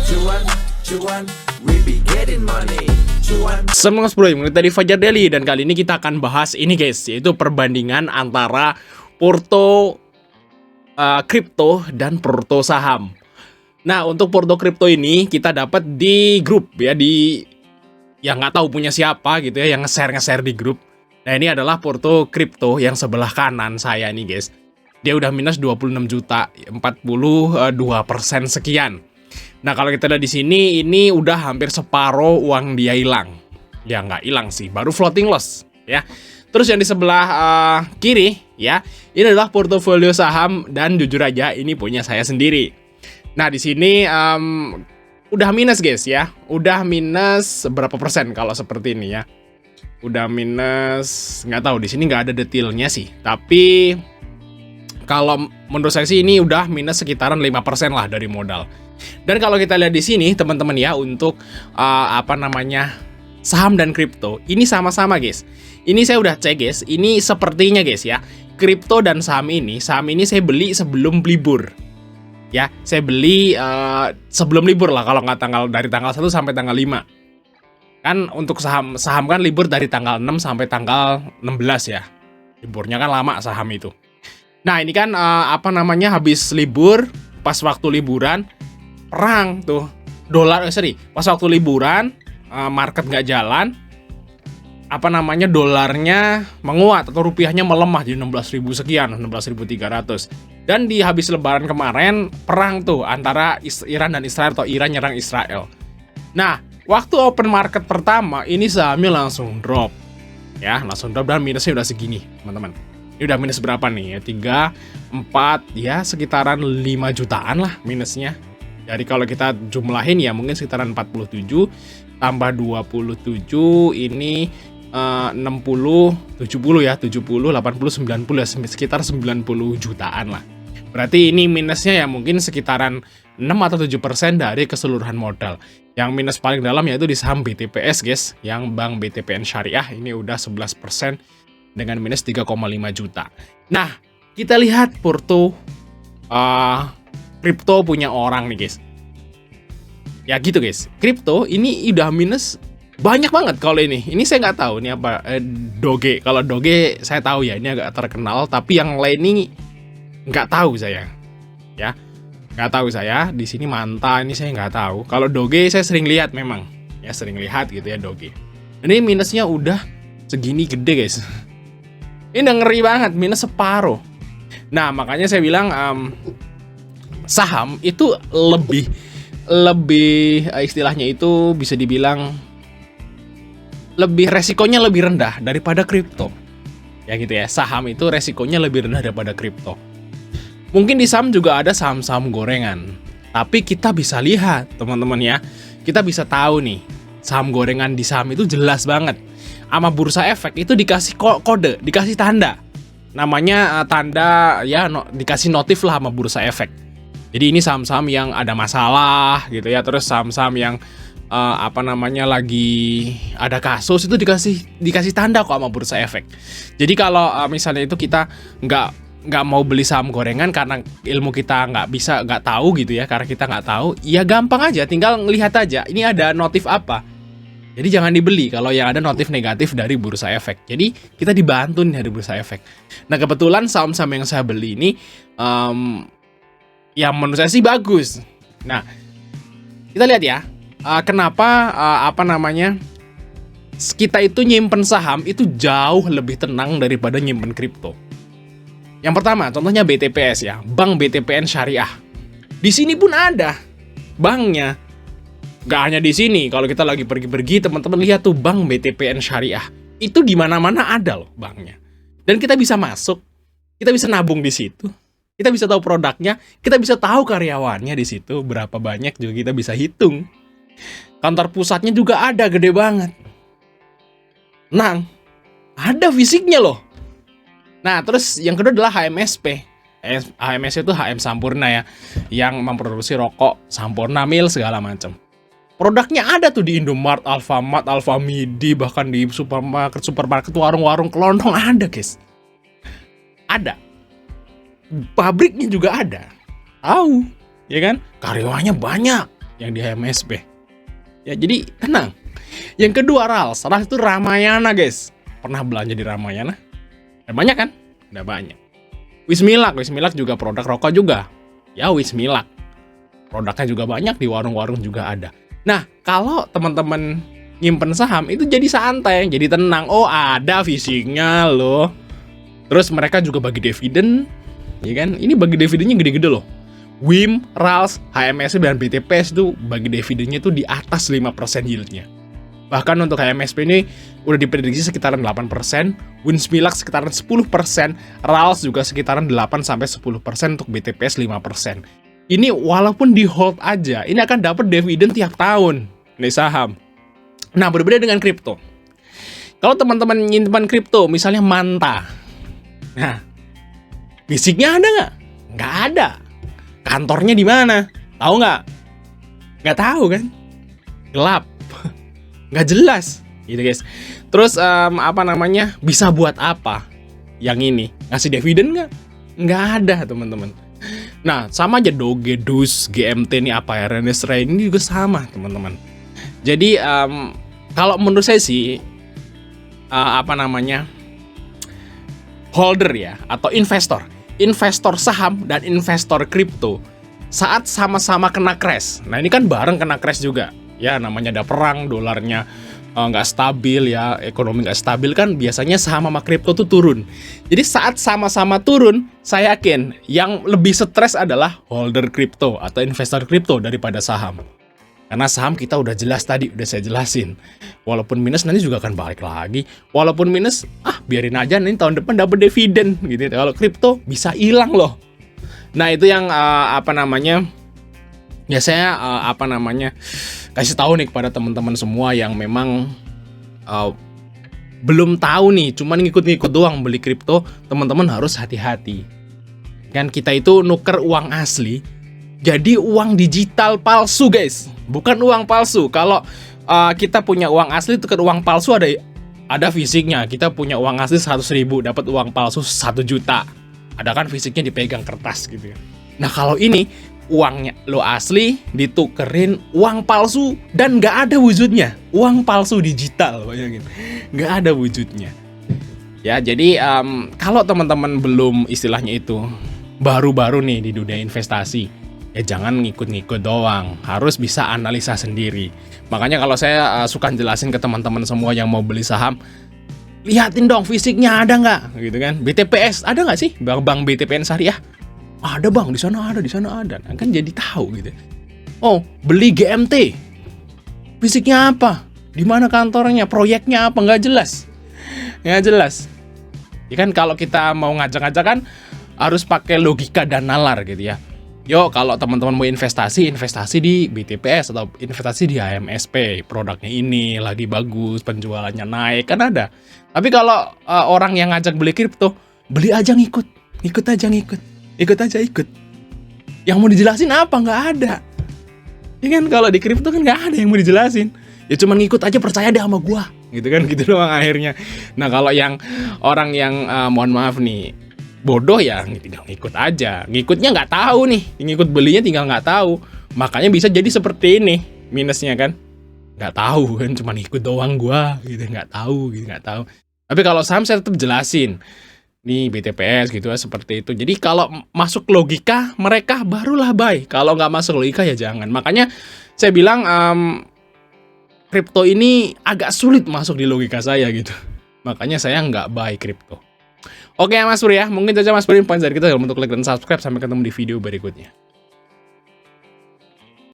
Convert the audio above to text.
Cuan, cuan, we be getting money. Cuan. Semangat bro, dari Fajar Daily, dan kali ini kita akan bahas ini guys, yaitu perbandingan antara porto kripto dan porto saham. Nah, untuk porto kripto ini kita dapat di grup ya, di yang nggak tahu punya siapa gitu ya, yang nge-share di grup. Nah, ini adalah porto kripto yang sebelah kanan saya nih guys. Dia udah minus 26 juta, 42% sekian. Nah, kalau kita lihat di sini, ini udah hampir separuh uang dia hilang. Ya, nggak hilang sih, baru floating loss ya. Terus yang di sebelah kiri ya, ini adalah portofolio saham, dan jujur aja ini punya saya sendiri. Nah, di sini udah minus guys ya. Udah minus berapa persen kalau seperti ini ya. Udah minus, nggak tahu, di sini nggak ada detailnya sih. Tapi kalau menurut saya sih ini udah minus sekitaran 5% lah dari modal. Dan kalau kita lihat di sini teman-teman ya, untuk saham dan kripto ini sama-sama guys. Ini saya udah cek guys, ini sepertinya guys ya, kripto dan saham ini saya beli sebelum libur. Ya, saya beli sebelum libur lah, kalau nggak dari tanggal 1 sampai tanggal 5. Kan untuk saham kan libur dari tanggal 6 sampai tanggal 16 ya. Liburnya kan lama saham itu. Nah, ini kan habis libur, pas waktu liburan perang tuh. Pas waktu liburan market nggak jalan, dolarnya menguat atau rupiahnya melemah jadi 16.000 sekian, 16.300. Dan di habis lebaran kemarin perang tuh antara Iran dan Israel, atau Iran nyerang Israel. Nah, waktu open market pertama ini sahamnya langsung drop. Ya, langsung drop, dan minusnya udah segini, teman-teman. Ini udah minus berapa nih? 3, 4, ya sekitaran 5 jutaan lah minusnya. Jadi kalau kita jumlahin ya mungkin sekitaran 47 tambah 27 ini 60, 70 ya, 70, 80, 90 ya, sekitar 90 jutaan lah. Berarti ini minusnya ya mungkin sekitaran 6 atau 7% dari keseluruhan modal. Yang minus paling dalam yaitu di saham BTPS guys, yang Bank BTPN Syariah ini udah 11% dengan minus 3,5 juta. Nah, kita lihat porto kripto punya orang nih guys. Ya gitu guys, kripto ini udah minus banyak banget kalau ini. Ini saya nggak tahu ini apa, Doge. Kalau Doge saya tahu ya, ini agak terkenal. Tapi yang lain ini nggak tahu saya. Ya, nggak tahu saya. Di sini Manta ini saya nggak tahu. Kalau Doge saya sering lihat memang. Ya sering lihat gitu ya Doge. Ini minusnya udah segini gede guys. Ini udah ngeri banget, minus separuh. Nah, makanya saya bilang saham itu lebih istilahnya itu bisa dibilang lebih resikonya lebih rendah daripada kripto. Ya gitu ya, saham itu resikonya lebih rendah daripada kripto. Mungkin di saham juga ada saham-saham gorengan. Tapi kita bisa lihat, teman-teman ya. Kita bisa tahu nih, saham gorengan di saham itu jelas banget. Sama bursa efek itu dikasih kode, dikasih tanda. Namanya tanda ya, dikasih notif lah sama bursa efek. Jadi ini saham-saham yang ada masalah gitu ya, terus saham-saham yang lagi ada kasus itu dikasih tanda kok sama bursa efek. Jadi kalau misalnya itu kita nggak mau beli saham gorengan karena ilmu kita nggak tahu gitu ya, karena kita nggak tahu, ya gampang aja, tinggal ngelihat aja ini ada notif apa. Jadi jangan dibeli kalau yang ada notif negatif dari bursa efek. Jadi kita dibantu nih dari bursa efek. Nah, kebetulan saham-saham yang saya beli ini yang menurut saya sih bagus. Nah, kita lihat ya, kenapa kita itu nyimpen saham itu jauh lebih tenang daripada nyimpen kripto. Yang pertama, contohnya BTPS ya, Bank BTPN Syariah. Di sini pun ada banknya. Gak hanya di sini, kalau kita lagi pergi-pergi, teman-teman lihat tuh Bank BTPN Syariah. Itu di mana-mana ada loh banknya. Dan kita bisa masuk, kita bisa nabung di situ. Kita bisa tahu produknya, kita bisa tahu karyawannya di situ, berapa banyak juga kita bisa hitung. Kantor pusatnya juga ada, gede banget. Nah, ada fisiknya loh. Nah, terus yang kedua adalah HMSP. HMSP itu HM Sampurna ya, yang memproduksi rokok, Sampurna Mil, segala macam. Produknya ada tuh di Indomart, Alfamart, Alfamidi, bahkan di supermarket, warung-warung kelontong ada, guys. Ada. Pabriknya juga ada. Tahu, ya kan? Karyawannya banyak. yang di HMSP. Ya, jadi tenang. Yang kedua Rals itu Ramayana, guys. Pernah belanja di Ramayana? Udah banyak kan? Udah banyak. Wismilak juga produk rokok juga. Ya, Wismilak. Produknya juga banyak, di warung-warung juga ada. Nah, kalau teman-teman nyimpen saham itu jadi santai, jadi tenang. Oh, ada fisiknya loh. Terus mereka juga bagi dividen, ya kan? Ini bagi dividennya gede-gede loh. WIM, RALS, HMSP, dan BTPS itu bagi dividennya itu di atas 5% yieldnya. Bahkan untuk HMSP ini udah diprediksi sekitaran 8%, Wismilak sekitaran 10%, RALS juga sekitaran 8-10%, untuk BTPS 5%. Ini walaupun di hold aja, ini akan dapat dividen tiap tahun nih saham. Nah, berbeda dengan kripto. Kalau teman-teman nyimpan kripto, misalnya Manta. Nah, fisiknya ada nggak? Nggak ada. Kantornya di mana? Tahu nggak? Nggak tahu kan? Gelap. Nggak jelas. Gitu guys. Terus bisa buat apa? Yang ini ngasih dividen nggak? Nggak ada teman-teman. Nah, sama aja Doge, Dus, GMT ini apa ya? Renesray ini juga sama teman-teman. Jadi kalau menurut saya sih holder ya, atau investor saham dan investor kripto saat sama-sama kena crash. Nah, ini kan bareng kena crash juga. Ya, namanya ada perang, dolarnya nggak stabil ya, ekonomi nggak stabil kan, biasanya saham sama kripto tuh turun. Jadi saat sama-sama turun, saya yakin yang lebih stres adalah holder kripto atau investor kripto daripada saham. Karena saham kita udah jelas tadi, udah saya jelasin. Walaupun minus nanti juga akan balik lagi. Walaupun minus, biarin aja nih tahun depan dapat dividen gitu. Kalau kripto bisa hilang loh. Nah, itu yang ya saya kasih tahu nih kepada teman-teman semua yang memang belum tahu nih, cuman ngikut-ngikut doang beli kripto, teman-teman harus hati-hati. Kan kita itu nuker uang asli jadi uang digital palsu, guys. Bukan uang palsu. Kalau kita punya uang asli tukar uang palsu ada fisiknya. Kita punya uang asli 100.000 dapat uang palsu 1 juta. Ada kan fisiknya dipegang kertas gitu ya. Nah, kalau ini uangnya lo asli ditukerin uang palsu dan nggak ada wujudnya. Uang palsu digital, bayangin. Nggak ada wujudnya. Ya, jadi kalau teman-teman belum istilahnya itu baru-baru nih di dunia investasi, ya jangan ngikut-ngikut doang, harus bisa analisa sendiri. Makanya kalau saya suka jelasin ke teman-teman semua yang mau beli saham, lihatin dong fisiknya ada nggak, gitu kan? BTPS ada nggak sih, bank BTPN Syariah? Ada bang, di sana ada. Nah, kan jadi tahu gitu. Oh, beli GMT, fisiknya apa? Di mana kantornya? Proyeknya apa? Nggak jelas. Ya kan kalau kita mau ngajak-ngajak kan harus pakai logika dan nalar gitu ya. Yo, kalau teman-teman mau investasi di BTPS atau investasi di HMSP, produknya ini lagi bagus, penjualannya naik, kan ada. Tapi kalau orang yang ngajak beli kripto, beli aja ngikut aja. Yang mau dijelasin apa? Nggak ada. Ya kan kalau di kripto kan nggak ada yang mau dijelasin. Ya cuma ngikut aja, percaya deh sama gua, gitu kan, gitu doang akhirnya. Nah, kalau yang orang yang mohon maaf nih, bodoh ya tinggal ngikut aja. Ngikutnya nggak tahu nih, ngikut belinya tinggal nggak tahu. Makanya bisa jadi seperti ini minusnya kan. Nggak tahu kan, cuma ngikut doang gua gitu, nggak tahu. Tapi kalau saham saya tetap jelasin. Nih BTPS gitu ya, seperti itu. Jadi kalau masuk logika mereka barulah buy. Kalau nggak masuk logika ya jangan. Makanya saya bilang kripto ini agak sulit masuk di logika saya gitu. Makanya saya nggak buy kripto. Oke Mas Pur ya, mungkin saja Mas Pur poin dari kita untuk like dan subscribe. Sampai ketemu di video berikutnya.